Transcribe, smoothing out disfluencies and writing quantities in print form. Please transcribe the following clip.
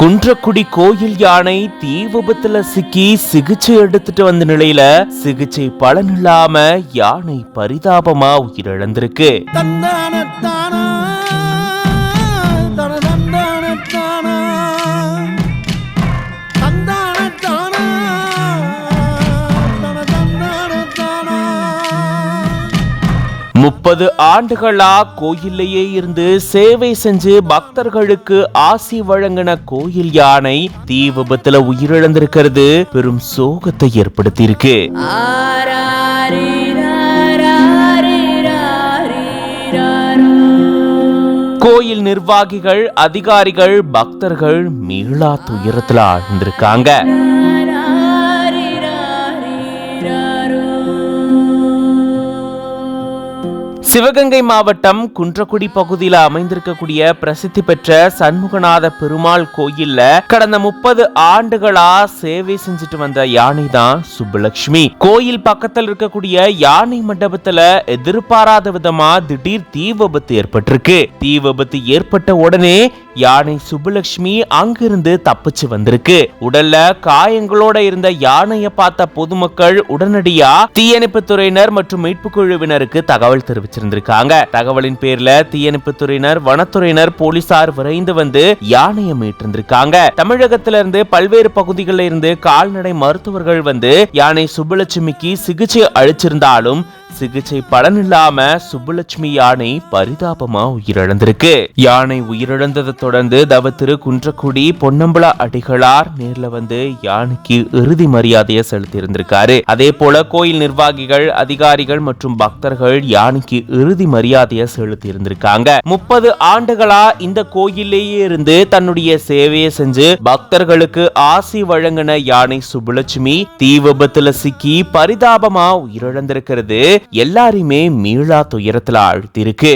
குன்றக்குடி கோயில் யானை தீ விபத்துல சிக்கி சிகிச்சை எடுத்துட்டு வந்த நிலையில சிகிச்சை பலன் இல்லாம யானை பரிதாபமா உயிரிழந்திருக்கு. முப்பது ஆண்டுகளா கோயிலையே இருந்து சேவை செஞ்சு பக்தர்களுக்கு ஆசி வழங்கின கோயில் யானை தீ விபத்துல உயிரிழந்திருக்கிறது பெரும் சோகத்தை ஏற்படுத்தியிருக்கு. கோயில் நிர்வாகிகள், அதிகாரிகள், பக்தர்கள் மீளா துயரத்துல ஆழ்ந்திருக்காங்க. சிவகங்கை மாவட்டம் குன்றக்குடி பகுதியில் அமைந்திருக்கக்கூடிய பிரசித்தி பெற்ற சண்முகநாத பெருமாள் கோயில்ல கடந்த 30 ஆண்டுகளா சேவை செஞ்சுட்டு வந்த யானை தான் சுப்புலட்சுமி. கோயில் பக்கத்தில் இருக்கக்கூடிய யானை மண்டபத்துல எதிர்பாராத விதமா திடீர் தீ விபத்து ஏற்பட்டிருக்கு. தீ விபத்து ஏற்பட்ட உடனே யானை சுப்புலட்சுமி அங்கிருந்து தப்பிச்சு வந்திருக்கு. உடல்ல காயங்களோட இருந்த யானையை பார்த்த பொதுமக்கள் உடனடியா தீயணைப்பு துறையினர் மற்றும் மீட்பு குழுவினருக்கு தகவல் தெரிவிச்சிருக்காங்க. தகவலின் பேர்ல தீயணைப்பு துறையினர், வனத்துறையினர், போலீசார் விரைந்து வந்து யானையை மீட்டிருந்திருக்காங்க. தமிழகத்திலிருந்து பல்வேறு பகுதிகளில் இருந்து கால்நடை மருத்துவர்கள் வந்து யானை சுப்புலட்சுமிக்கு சிகிச்சை அளிச்சிருந்தாலும் சிகிச்சை பலன் இல்லாம சுப்புலட்சுமி யானை பரிதாபமா உயிரிழந்திருக்கு. யானை உயிரிழந்ததை தொடர்ந்து தவத்திரு குன்றக்குடி பொன்னம்பல அடிகளார் நேர்ல வந்து யானைக்கு இறுதி மரியாதையை செலுத்தி இருந்திருக்காரு. அதே போல கோயில் நிர்வாகிகள், அதிகாரிகள் மற்றும் பக்தர்கள் யானைக்கு இறுதி மரியாதையை செலுத்தி இருந்திருக்காங்க. 30 ஆண்டுகளா இந்த கோயிலேயே இருந்து தன்னுடைய சேவையை செஞ்சு பக்தர்களுக்கு ஆசி வழங்கின யானை சுப்புலட்சுமி தீ விபத்துல சிக்கி பரிதாபமா உயிரிழந்திருக்கிறது எல்லாரையுமே மீளா துயரத்துல ஆழ்த்திருக்கு.